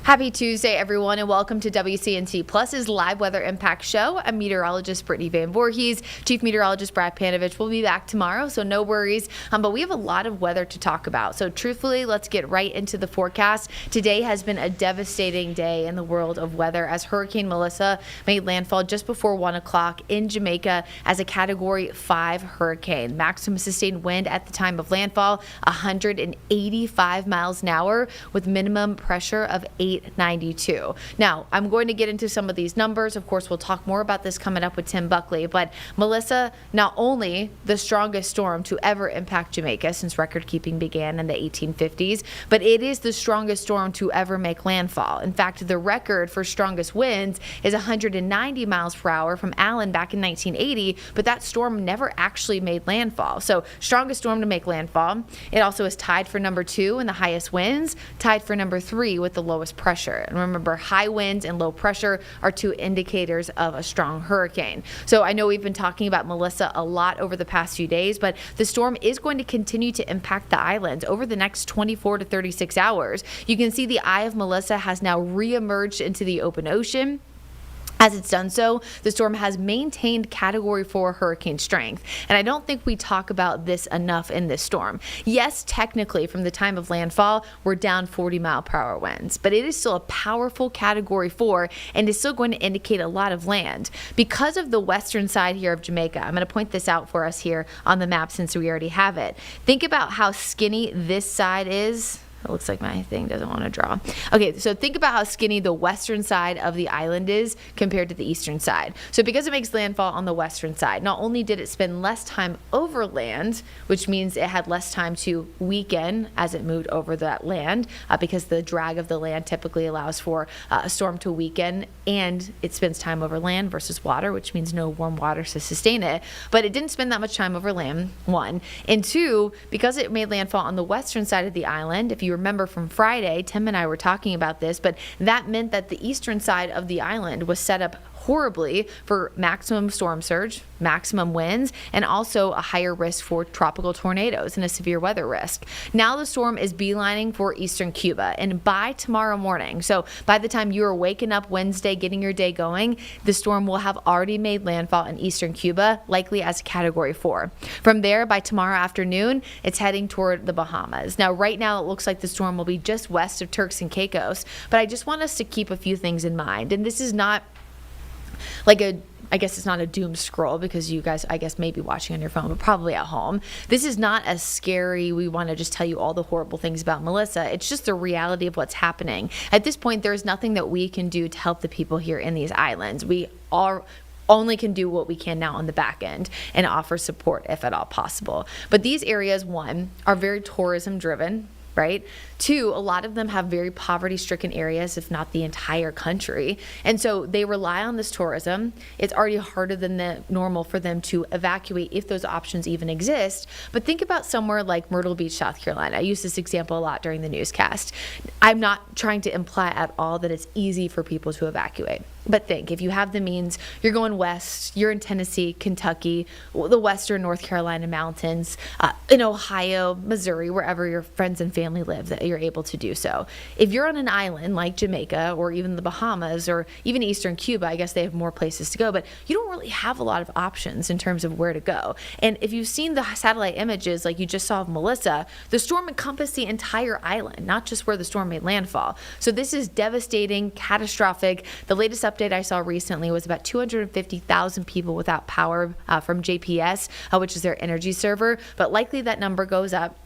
Happy Tuesday, everyone, and welcome to WCNC Plus's Live Weather Impact Show. I'm meteorologist Brittany Van Voorhees. Chief Meteorologist Brad Panovich will be back tomorrow, so no worries. But we have a lot of weather to talk about. So truthfully, let's get right into the forecast. Today has been a devastating day in the world of weather as Hurricane Melissa made landfall just before 1 o'clock in Jamaica as a Category 5 hurricane. Maximum sustained wind at the time of landfall, 185 miles an hour with minimum pressure of 892. Now, I'm going to get into some of these numbers. Of course, we'll talk more about this coming up with Tim Buckley, but Melissa, not only the strongest storm to ever impact Jamaica since record keeping began in the 1850s, but it is the strongest storm to ever make landfall. In fact, the record for strongest winds is 190 miles per hour from Allen back in 1980, but that storm never actually made landfall. So strongest storm to make landfall. It also is tied for number 2 in the highest winds, tied for number 3 with the lowest pressure. And remember, high winds and low pressure are 2 indicators of a strong hurricane. So I know we've been talking about Melissa a lot over the past few days, but the storm is going to continue to impact the islands over the next 24 to 36 hours. You can see the eye of Melissa has now reemerged into the open ocean. As it's done so, the storm has maintained Category 4 hurricane strength. And I don't think we talk about this enough in this storm. Yes, technically, from the time of landfall, we're down 40-mile-per-hour winds, but it is still a powerful Category 4 and is still going to indicate a lot of land. Because of the western side here of Jamaica, I'm going to point this out for us here on the map since we already have it. Think about how skinny this side is. It looks like my thing doesn't want to draw. Okay, so think about how skinny the western side of the island is compared to the eastern side. So because it makes landfall on the western side, not only did it spend less time over land, which means it had less time to weaken as it moved over that land, because the drag of the land typically allows for a storm to weaken, and it spends time over land versus water, which means no warm water to sustain it. But it didn't spend that much time over land, 1. And 2, because it made landfall on the western side of the island, if you remember from Friday, Tim and I were talking about this, but that meant that the eastern side of the island was set up horribly for maximum storm surge, maximum winds, and also a higher risk for tropical tornadoes and a severe weather risk. Now the storm is beelining for eastern Cuba, and by tomorrow morning, so by the time you are waking up Wednesday, getting your day going, the storm will have already made landfall in eastern Cuba, likely as a Category 4. From there, by tomorrow afternoon, it's heading toward the Bahamas. Now, right now, it looks like the storm will be just west of Turks and Caicos, but I just want us to keep a few things in mind, and this is not I guess it's not a doom scroll because you guys, I guess, may be watching on your phone, but probably at home. This is not as scary. We want to just tell you all the horrible things about Melissa. It's just the reality of what's happening. At this point, there's nothing that we can do to help the people here in these islands. We only can do what we can now on the back end and offer support if at all possible. But these areas, 1, are very tourism driven. Right? 2, a lot of them have very poverty-stricken areas, if not the entire country. And so they rely on this tourism. It's already harder than normal for them to evacuate if those options even exist. But think about somewhere like Myrtle Beach, South Carolina. I use this example a lot during the newscast. I'm not trying to imply at all that it's easy for people to evacuate. But think, if you have the means, you're going west, you're in Tennessee, Kentucky, the western North Carolina mountains, in Ohio, Missouri, wherever your friends and family live, that you're able to do so. If you're on an island like Jamaica or even the Bahamas or even eastern Cuba, I guess they have more places to go, but you don't really have a lot of options in terms of where to go. And if you've seen the satellite images like you just saw of Melissa, the storm encompassed the entire island, not just where the storm made landfall. So this is devastating, catastrophic. The latest update I saw recently was about 250,000 people without power from JPS, which is their energy server, but likely that number goes up.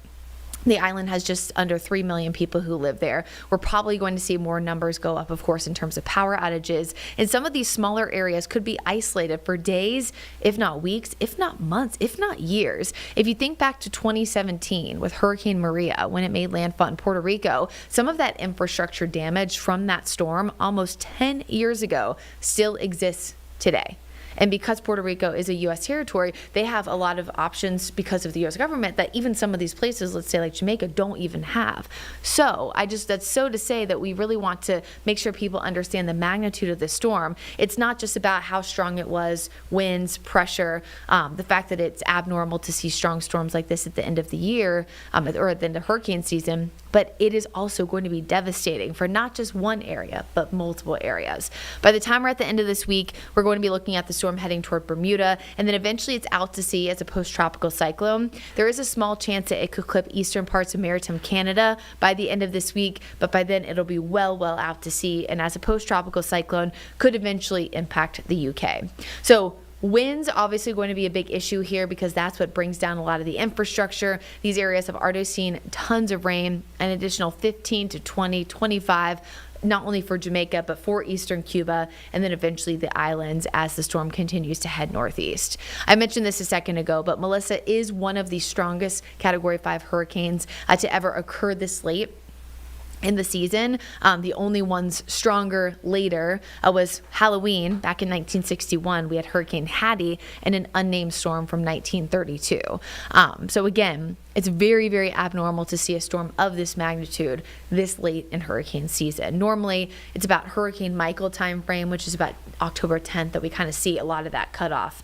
The island has just under 3 million people who live there. We're probably going to see more numbers go up, of course, in terms of power outages. And some of these smaller areas could be isolated for days, if not weeks, if not months, if not years. If you think back to 2017 with Hurricane Maria, when it made landfall in Puerto Rico, some of that infrastructure damage from that storm almost 10 years ago still exists today. And because Puerto Rico is a U.S. territory, they have a lot of options because of the U.S. government that even some of these places, let's say like Jamaica, don't even have. So that's so to say that we really want to make sure people understand the magnitude of this storm. It's not just about how strong it was, winds, pressure, the fact that it's abnormal to see strong storms like this at the end of the year or at the end of hurricane season, but it is also going to be devastating for not just one area, but multiple areas. By the time we're at the end of this week, we're going to be looking at the storm heading toward Bermuda, and then eventually it's out to sea as a post-tropical cyclone. There is a small chance that it could clip eastern parts of maritime Canada by the end of this week, but by then it'll be well out to sea, and as a post-tropical cyclone could eventually impact the UK. So winds obviously going to be a big issue here because that's what brings down a lot of the infrastructure. These areas have already seen tons of rain, an additional 15 to 20, 25, not only for Jamaica, but for eastern Cuba, and then eventually the islands as the storm continues to head northeast. I mentioned this a second ago, but Melissa is one of the strongest Category 5 hurricanes to ever occur this late in the season. The only ones stronger later was Halloween back in 1961. We had Hurricane Hattie and an unnamed storm from 1932. So again, it's very, very abnormal to see a storm of this magnitude this late in hurricane season. Normally, it's about Hurricane Michael timeframe, which is about October 10th, that we kind of see a lot of that cutoff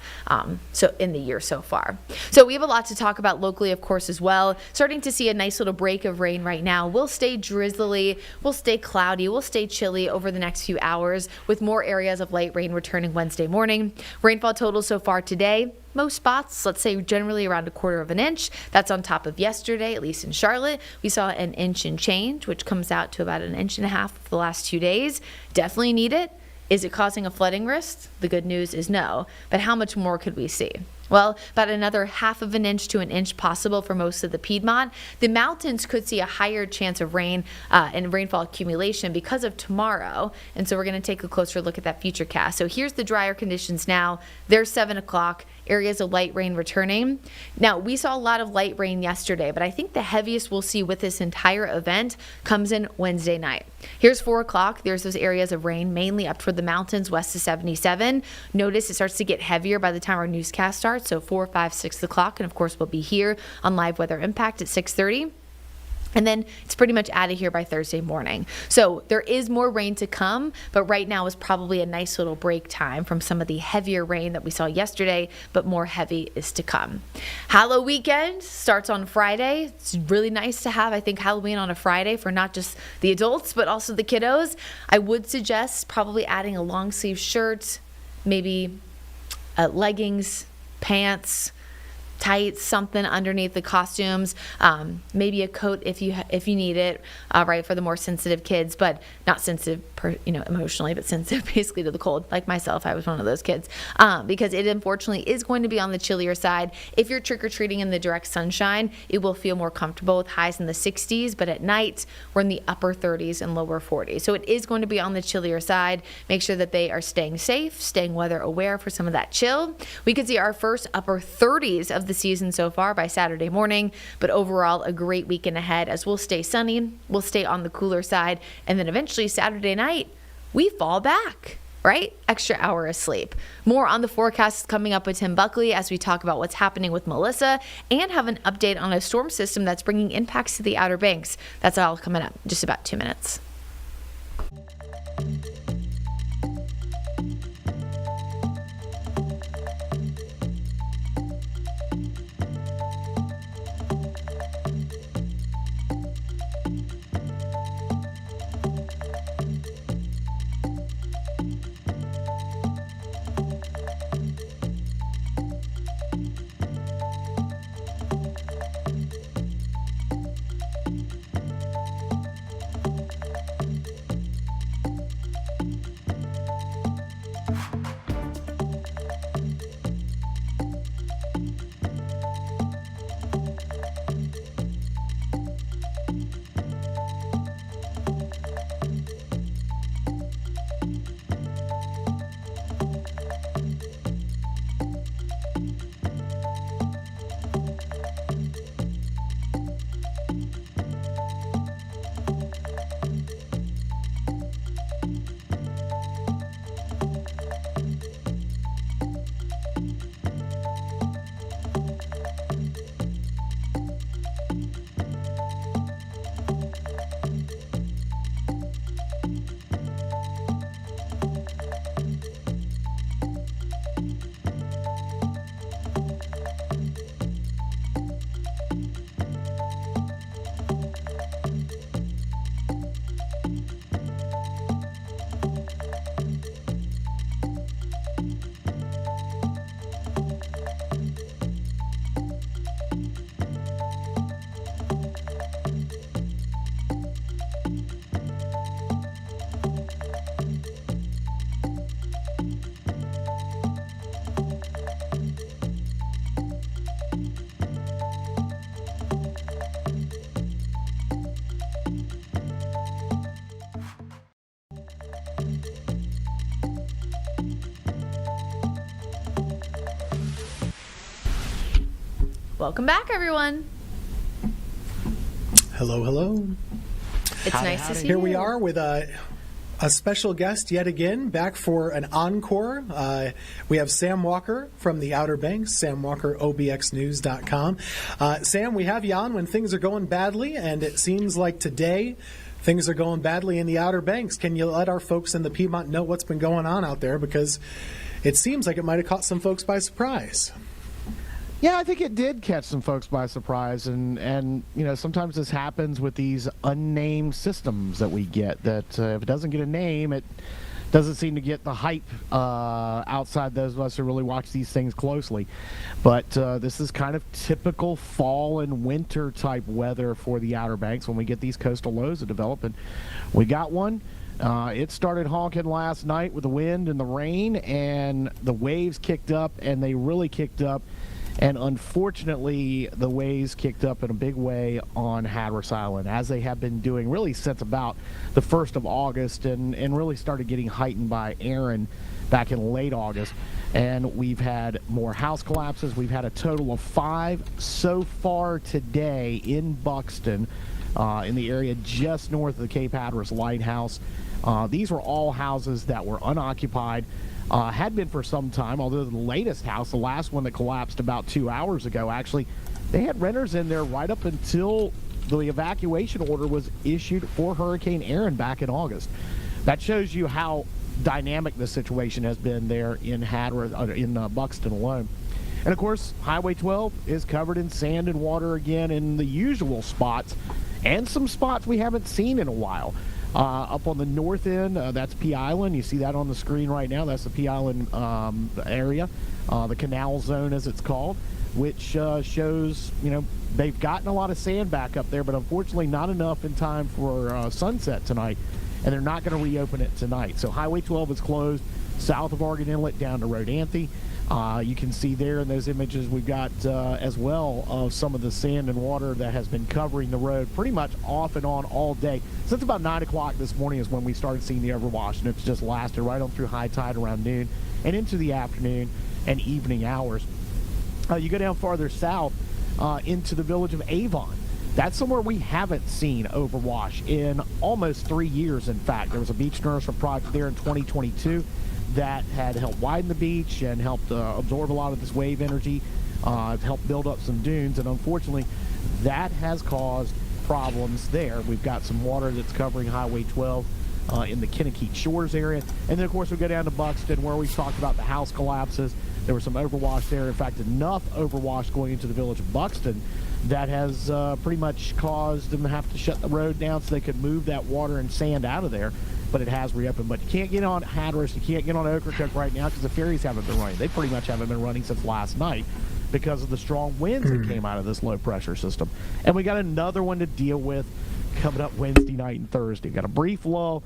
so in the year so far. So we have a lot to talk about locally, of course, as well. Starting to see a nice little break of rain right now. We'll stay drizzly, we'll stay cloudy, we'll stay chilly over the next few hours with more areas of light rain returning Wednesday morning. Rainfall totals so far today, most spots, let's say generally around 1/4 of an inch. That's on top of yesterday, at least in Charlotte. We saw an inch and change, which comes out to about 1.5 inches for the last 2 days. Definitely need it. Is it causing a flooding risk? The good news is no. But how much more could we see? Well, about another 1/2 inch to 1 inch possible for most of the Piedmont. The mountains could see a higher chance of rain and rainfall accumulation because of tomorrow. And so we're going to take a closer look at that future cast. So here's the drier conditions now. There's 7 o'clock. Areas of light rain returning. Now, we saw a lot of light rain yesterday, but I think the heaviest we'll see with this entire event comes in Wednesday night. Here's 4 o'clock. There's those areas of rain, mainly up toward the mountains west of 77. Notice it starts to get heavier by the time our newscast starts, so 4, 5, 6 o'clock. And of course, we'll be here on Live Weather Impact at 6:30. And then it's pretty much out of here by Thursday morning. So there is more rain to come, but right now is probably a nice little break time from some of the heavier rain that we saw yesterday, but more heavy is to come. Halloween weekend starts on Friday. It's really nice to have, I think, Halloween on a Friday for not just the adults, but also the kiddos. I would suggest probably adding a long sleeve shirt, maybe leggings, pants, tights, something underneath the costumes, maybe a coat if you need it, right, for the more sensitive kids, but not sensitive emotionally, but sensitive basically to the cold, like myself. I was one of those kids, because it unfortunately is going to be on the chillier side. If you're trick-or-treating in the direct sunshine, it will feel more comfortable with highs in the 60s, but at night we're in the upper 30s and lower 40s. So it is going to be on the chillier side. Make sure that they are staying safe, staying weather aware for some of that chill. We could see our first upper 30s of the season so far by Saturday morning, but overall a great weekend ahead as we'll stay sunny, we'll stay on the cooler side, and then eventually Saturday night we fall back, right? Extra hour of sleep. More on the forecast coming up with Tim Buckley as we talk about what's happening with Melissa and have an update on a storm system that's bringing impacts to the Outer Banks. That's all coming up in just about 2 minutes. Welcome back, everyone. Hello, hello. It's nice to see you. Here we are with a special guest yet again, back for an encore. We have Sam Walker from the Outer Banks, Sam Walker, obxnews.com. Sam, we have you on when things are going badly, and it seems like today things are going badly in the Outer Banks. Can you let our folks in the Piedmont know what's been going on out there? Because it seems like it might have caught some folks by surprise. Yeah, I think it did catch some folks by surprise, and sometimes this happens with these unnamed systems that we get, that if it doesn't get a name, it doesn't seem to get the hype outside those of us who really watch these things closely. But this is kind of typical fall and winter type weather for the Outer Banks when we get these coastal lows that develop, and we got one. It started honking last night with the wind and the rain, and the waves kicked up, and they really kicked up. And unfortunately, the waves kicked up in a big way on Hatteras Island, as they have been doing really since about the 1st of August, and really started getting heightened by Aaron back in late August. And we've had more house collapses. We've had a total of 5 so far today in Buxton, in the area just north of the Cape Hatteras Lighthouse. These were all houses that were unoccupied. Had been for some time, although the latest house, the last one that collapsed about 2 hours ago, actually, they had renters in there right up until the evacuation order was issued for Hurricane Aaron back in August. That shows you how dynamic the situation has been there in Hatteras, in Buxton alone. And of course, Highway 12 is covered in sand and water again in the usual spots, and some spots we haven't seen in a while. Up on the north end, that's Pea Island. You see that on the screen right now. That's the Pea Island area, the canal zone as it's called, which shows, they've gotten a lot of sand back up there, but unfortunately not enough in time for sunset tonight, and they're not going to reopen it tonight. So Highway 12 is closed south of Argon Inlet down to Rodanthe. You can see there in those images we've got as well of some of the sand and water that has been covering the road pretty much off and on all day. Since about 9 o'clock this morning is when we started seeing the overwash, and it's just lasted right on through high tide around noon and into the afternoon and evening hours. You go down farther south into the village of Avon. That's somewhere we haven't seen overwash in almost 3 years, in fact. There was a beach nourishment project there in 2022 that had helped widen the beach and helped absorb a lot of this wave energy, helped build up some dunes, and unfortunately that has caused problems there. We've got some water that's covering Highway 12 in the Kennekeet Shores area, and then of course we go down to Buxton where we talked about the house collapses. There was some overwash there, in fact enough overwash going into the village of Buxton that has pretty much caused them to have to shut the road down so they could move that water and sand out of there. But it has reopened. But you can't get on Hatteras, you can't get on Ocracoke right now because the ferries haven't been running. They pretty much haven't been running since last night because of the strong winds that came out of this low pressure system. And we got another one to deal with coming up Wednesday night and Thursday. Got a brief lull,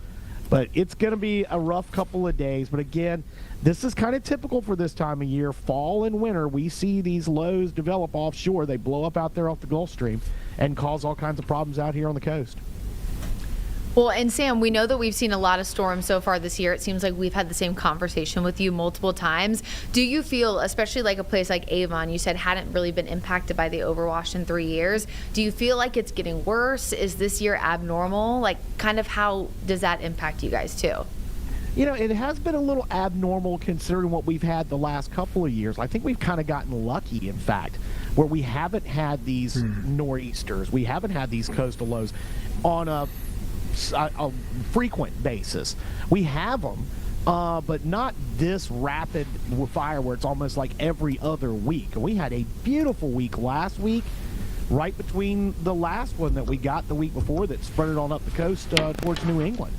but it's going to be a rough couple of days. But again, this is kind of typical for this time of year. Fall and winter, we see these lows develop offshore. They blow up out there off the Gulf Stream and cause all kinds of problems out here on the coast. Well, and Sam, we know that we've seen a lot of storms so far this year. It seems like we've had the same conversation with you multiple times. Do you feel, especially like a place like Avon, you said hadn't really been impacted by the overwash in 3 years. Do you feel like it's getting worse? Is this year abnormal? Like, kind of how does that impact you guys too? It has been a little abnormal considering what we've had the last couple of years. I think we've kind of gotten lucky, in fact, where we haven't had these nor'easters. We haven't had these coastal lows on a frequent basis. We have them, but not this rapid fire where it's almost like every other week. We had a beautiful week last week, right between the last one that we got the week before that spread it on up the coast towards New England.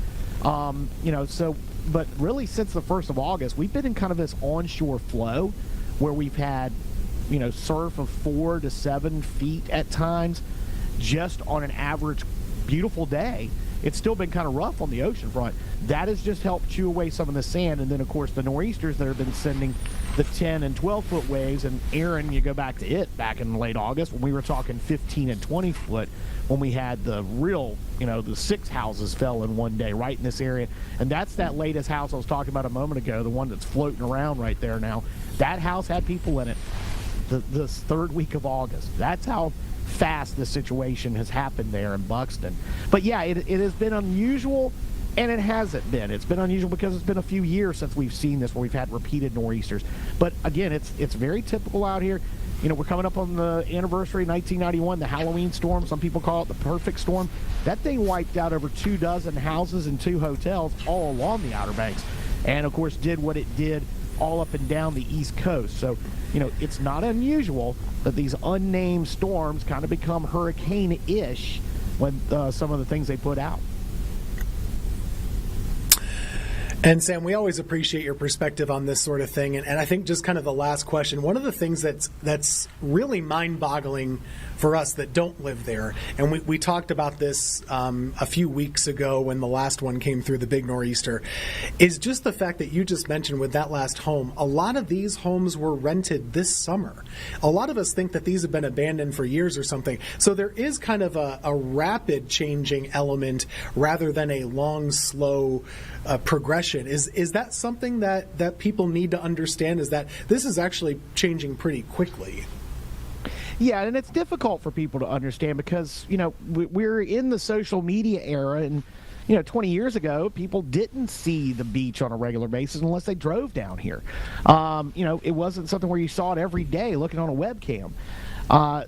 But really since the 1st of August, we've been in kind of this onshore flow where we've had, surf of 4 to 7 feet at times, just on an average beautiful day. It's still been kind of rough on the ocean front. That has just helped chew away some of the sand. And then, of course, the nor'easters that have been sending the 10 and 12-foot waves. And Aaron, you go back to it back in late August when we were talking 15 and 20-foot when we had the real, the 6 houses fell in one day right in this area. And that's that latest house I was talking about a moment ago, the one that's floating around right there now. That house had people in it. this third week of August. That's how fast this situation has happened there in Buxton. But yeah, it has been unusual, and it hasn't been. It's been unusual because it's been a few years since we've seen this, where we've had repeated nor'easters. But again, it's very typical out here. You know, we're coming up on the anniversary of 1991, the Halloween storm. Some people call it the perfect storm. That thing wiped out over 24 houses and 2 hotels all along the Outer Banks. And, of course, did what it did all up and down the East Coast. So, you know, it's not unusual that these unnamed storms kind of become hurricane-ish when some of the things they put out. And Sam, we always appreciate your perspective on this sort of thing. And I think just kind of the last question, one of the things that's really mind-boggling for us that don't live there, and we talked about this a few weeks ago when the last one came through, the big nor'easter, is just the fact that you just mentioned with that last home, a lot of these homes were rented this summer. A lot of us think that these have been abandoned for years or something. So there is kind of a rapid changing element rather than a long, slow progression. Is that something that people need to understand, is that this is actually changing pretty quickly? Yeah, and it's difficult for people to understand because, you know, we're in the social media era, and, you know, 20 years ago, people didn't see the beach on a regular basis unless they drove down here. You know, it wasn't something where you saw it every day looking on a webcam.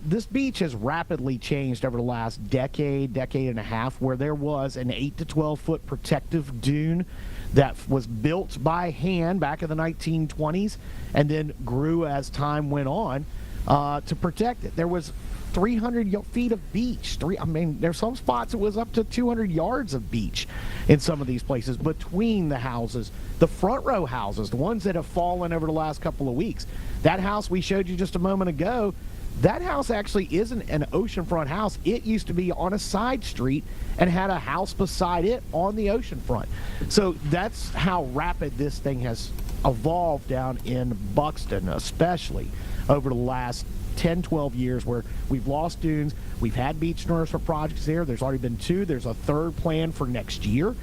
This beach has rapidly changed over the last decade and a half, where there was an 8 to 12 foot protective dune that was built by hand back in the 1920s and then grew as time went on to protect it. There was 300 feet of beach. There's some spots it was up to 200 yards of beach in some of these places between the houses, the front row houses, the ones that have fallen over the last couple of weeks. That house we showed you just a moment ago, that house actually isn't an oceanfront house. It used to be on a side street and had a house beside it on the oceanfront. So that's how rapid this thing has evolved down in Buxton, especially over the last 10, 12 years, where we've lost dunes. We've had beach nourishment projects there. There's already been 2. There's a 3rd plan for next year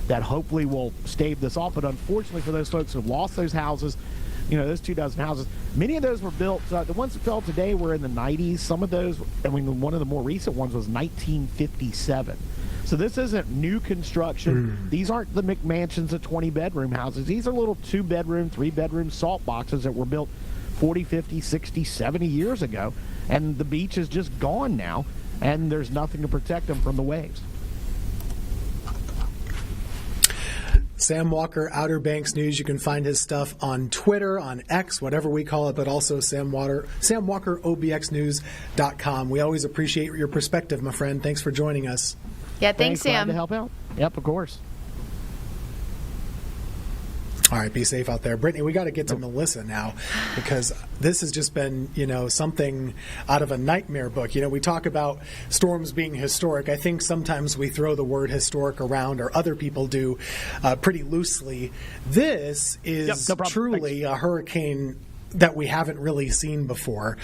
that hopefully will stave this off. But unfortunately for those folks who have lost those houses, you know, those 24 houses, many of those were built, the ones that fell today were in the 90s. Some of those, I mean, one of the more recent ones was 1957. So this isn't new construction. These aren't the McMansions of 20-bedroom houses. These are little 2-bedroom, 3-bedroom salt boxes that were built 40, 50, 60, 70 years ago. And the beach is just gone now, and there's nothing to protect them from the waves. Sam Walker, Outer Banks News. You can find his stuff on Twitter, on X, whatever we call it, but also Sam Walker, OBXnews.com. We always appreciate your perspective, my friend. Thanks for joining us. Yeah, thanks, Glad Sam. to help out. Yep, of course. All right, be safe out there. Brittany, we got to get to Melissa now, because this has just been, you know, something out of a nightmare book. You know, we talk about storms being historic. I think sometimes we throw the word historic around, or other people do, pretty loosely. This is truly a hurricane that we haven't really seen before,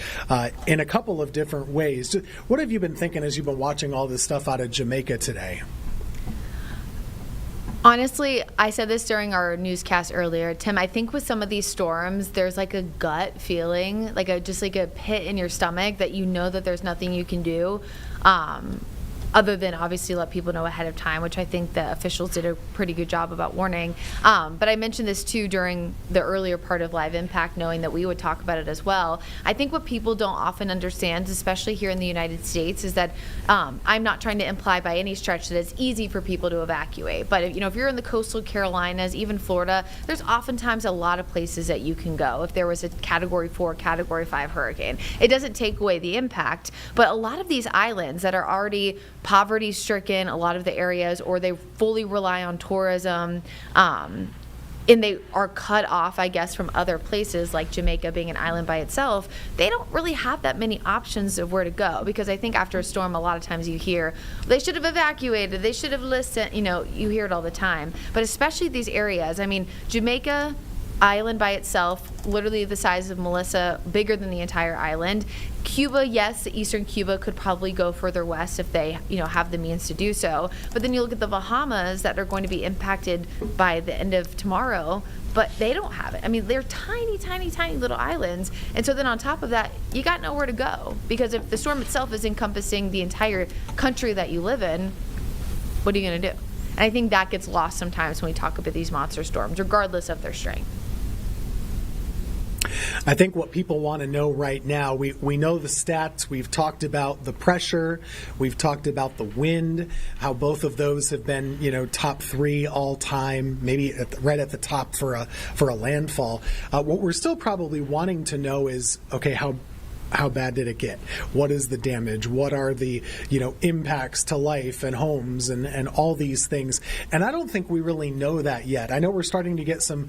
in a couple of different ways. What have you been thinking as you've been watching all this stuff out of Jamaica today? Honestly, I said this during our newscast earlier, Tim. I think with some of these storms, there's like a gut feeling, just like a pit in your stomach that you know that there's nothing you can do, other than obviously let people know ahead of time, which I think the officials did a pretty good job about warning. But I mentioned this too during the earlier part of Live Impact, knowing that we would talk about it as well. I think what people don't often understand, especially here in the United States, is that I'm not trying to imply by any stretch that it's easy for people to evacuate. But if you're in the coastal Carolinas, even Florida, there's oftentimes a lot of places that you can go if there was a Category 4, Category 5 hurricane. It doesn't take away the impact, but a lot of these islands that are already poverty stricken, a lot of the areas, or they fully rely on tourism, and they are cut off, I guess, from other places, like Jamaica being an island by itself. They don't really have that many options of where to go, because I think after a storm, a lot of times you hear they should have evacuated, they should have listened. You hear it all the time. But especially these areas, I mean, Jamaica island by itself, literally the size of Melissa, bigger than the entire island. Cuba, yes, eastern Cuba could probably go further west if they, have the means to do so. But then you look at the Bahamas that are going to be impacted by the end of tomorrow, but they don't have it. I mean, they're tiny, tiny, tiny little islands. And so then on top of that, you got nowhere to go, because if the storm itself is encompassing the entire country that you live in, what are you going to do? And I think that gets lost sometimes when we talk about these monster storms, regardless of their strength. I think what people want to know right now, we know the stats. We've talked about the pressure. We've talked about the wind, how both of those have been, top 3 all time, maybe right at the top for a landfall. What we're still probably wanting to know is, okay, how bad did it get? What is the damage? What are the, impacts to life and homes and all these things? And I don't think we really know that yet. I know we're starting to get some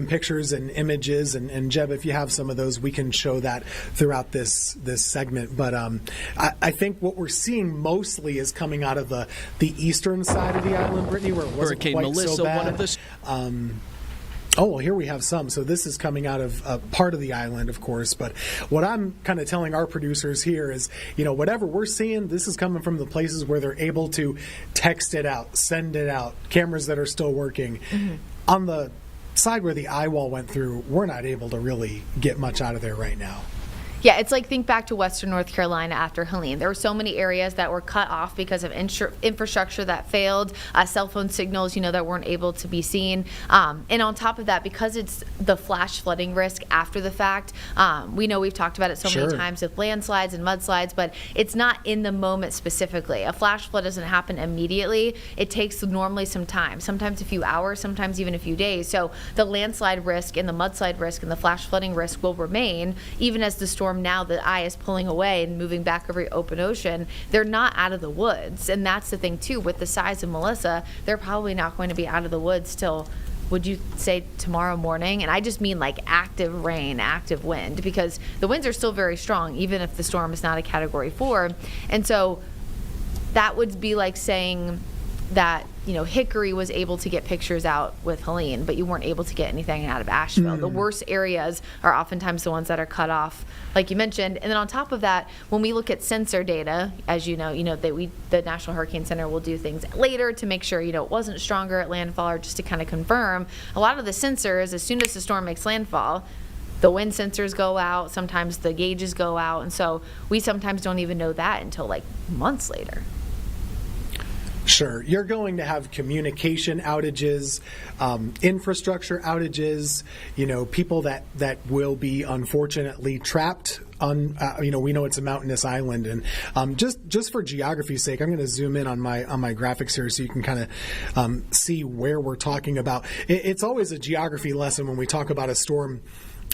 pictures and images, and Jeb, if you have some of those, we can show that throughout this segment. But I think what we're seeing mostly is coming out of the eastern side of the island, Brittany, where it wasn't Hurricane quite Melissa, so bad. one of the Oh, well, here we have some. So this is coming out of part of the island, of course. But what I'm kind of telling our producers here is, whatever we're seeing, this is coming from the places where they're able to text it out, send it out, cameras that are still working. Mm-hmm. On the side where the eye wall went through, we're not able to really get much out of there right now. Yeah, it's like, think back to Western North Carolina after Helene. There were so many areas that were cut off because of infrastructure that failed, cell phone signals, that weren't able to be seen. And on top of that, because it's the flash flooding risk after the fact, we know we've talked about it so many times with landslides and mudslides, but it's not in the moment specifically. A flash flood doesn't happen immediately. It takes normally some time, sometimes a few hours, sometimes even a few days. So the landslide risk and the mudslide risk and the flash flooding risk will remain, even as the storm now the eye is pulling away and moving back over open ocean. They're not out of the woods, and that's the thing too. With the size of Melissa, they're probably not going to be out of the woods till, would you say, tomorrow morning? And I just mean like active rain, active wind, because the winds are still very strong even if the storm is not a Category 4. And so that would be like saying that Hickory was able to get pictures out with Helene, but you weren't able to get anything out of Asheville. The worst areas are oftentimes the ones that are cut off, like you mentioned. And then on top of that, when we look at sensor data, as the National Hurricane Center will do things later to make sure it wasn't stronger at landfall, or just to kind of confirm. A lot of the sensors, as soon as the storm makes landfall, the wind sensors go out, sometimes the gauges go out, and so we sometimes don't even know that until like months later. Sure. You're going to have communication outages, infrastructure outages, people that will be unfortunately trapped on, we know it's a mountainous island. And just for geography's sake, I'm going to zoom in on my graphics here so you can kind of see where we're talking about. It's always a geography lesson when we talk about a storm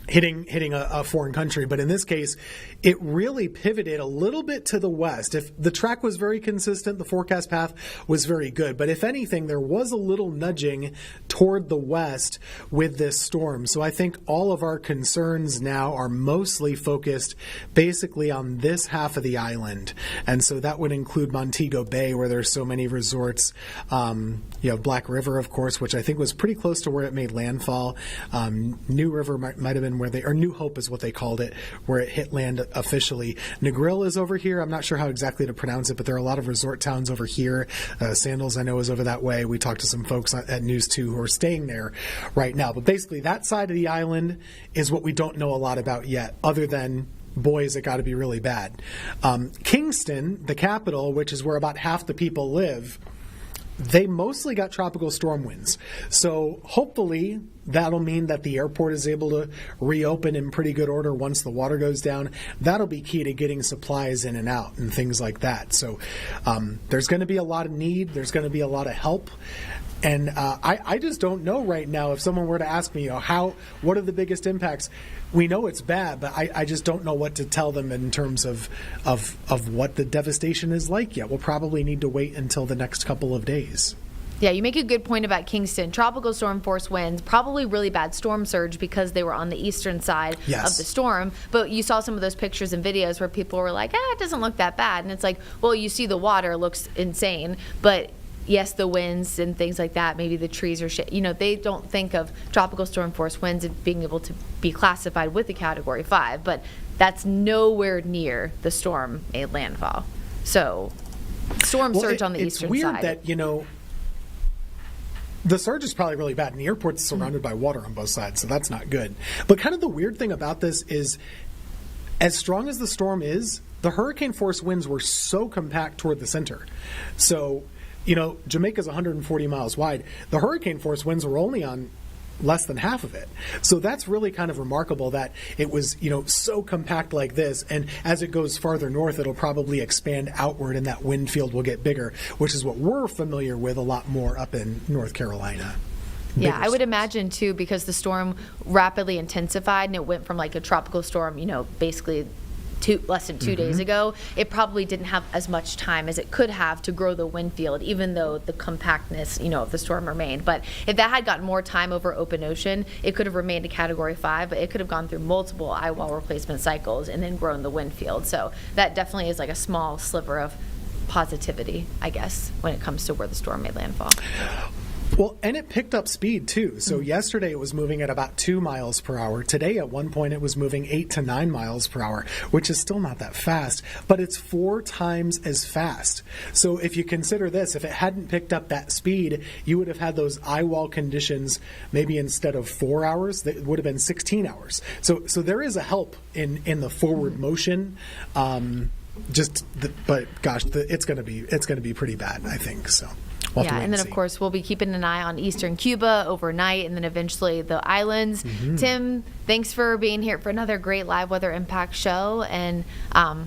hitting a foreign country, but in this case, it really pivoted a little bit to the west. If the track was very consistent, the forecast path was very good, but if anything, there was a little nudging toward the west with this storm. So I think all of our concerns now are mostly focused basically on this half of the island, and so that would include Montego Bay, where there's so many resorts. You have Black River, of course, which I think was pretty close to where it made landfall. New River might have been or New Hope is what they called it, where it hit land officially. Negril is over here. I'm not sure how exactly to pronounce it, but there are a lot of resort towns over here. Sandals, I know, is over that way. We talked to some folks at News 2 who are staying there right now. But basically, that side of the island is what we don't know a lot about yet, other than, boy, is it got to be really bad. Kingston, the capital, which is where about half the people live, they mostly got tropical storm winds. So hopefully that'll mean that the airport is able to reopen in pretty good order once the water goes down. That'll be key to getting supplies in and out and things like that. So there's going to be a lot of need. There's going to be a lot of help. And I just don't know right now, if someone were to ask me, what are the biggest impacts? We know it's bad, but I just don't know what to tell them in terms of what the devastation is like yet. We'll probably need to wait until the next couple of days. Yeah, you make a good point about Kingston. Tropical storm force winds, probably really bad storm surge because they were on the eastern side of the storm. But you saw some of those pictures and videos where people were like, it doesn't look that bad. And it's like, well, you see the water looks insane, but yes, the winds and things like that, maybe the trees are they don't think of tropical storm force winds as being able to be classified with the Category 5, but that's nowhere near the storm a landfall. So storm surge on the eastern side. It's weird that, the surge is probably really bad, and the airport's surrounded by water on both sides, so that's not good. But kind of the weird thing about this is, as strong as the storm is, the hurricane force winds were so compact toward the center. So, Jamaica's 140 miles wide. The hurricane force winds were only on less than half of it. So that's really kind of remarkable that it was, so compact like this. And as it goes farther north, it'll probably expand outward and that wind field will get bigger, which is what we're familiar with a lot more up in North Carolina. Yeah, I would imagine too, because the storm rapidly intensified and it went from like a tropical storm, basically less than 2 days ago, it probably didn't have as much time as it could have to grow the wind field, even though the compactness, of the storm remained. But if that had gotten more time over open ocean, it could have remained a Category 5, but it could have gone through multiple eye wall replacement cycles and then grown the wind field. So that definitely is like a small sliver of positivity, I guess, when it comes to where the storm made landfall. Well, and it picked up speed, too. So yesterday it was moving at about 2 miles per hour. Today, at one point, it was moving 8 to 9 miles per hour, which is still not that fast, but it's 4 times as fast. So if you consider this, if it hadn't picked up that speed, you would have had those eye wall conditions maybe instead of 4 hours, that would have been 16 hours. So there is a help in the forward motion. But gosh, it's going to be pretty bad, I think. So. And then, of course, we'll be keeping an eye on eastern Cuba overnight and then eventually the islands. Tim, thanks for being here for another great live weather impact show. And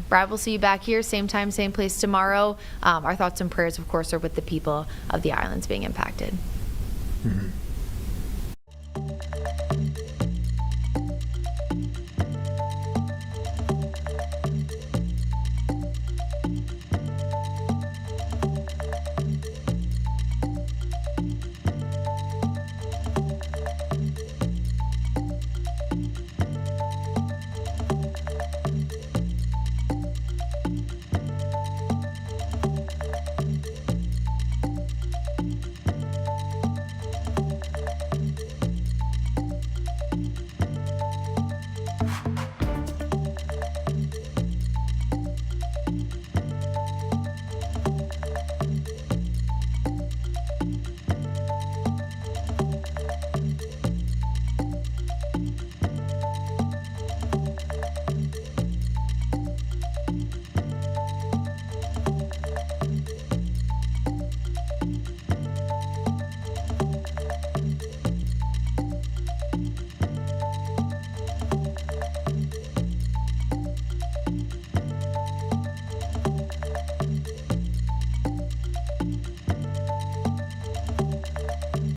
Brad, we'll see you back here, same time, same place tomorrow. Our thoughts and prayers, of course, are with the people of the islands being impacted.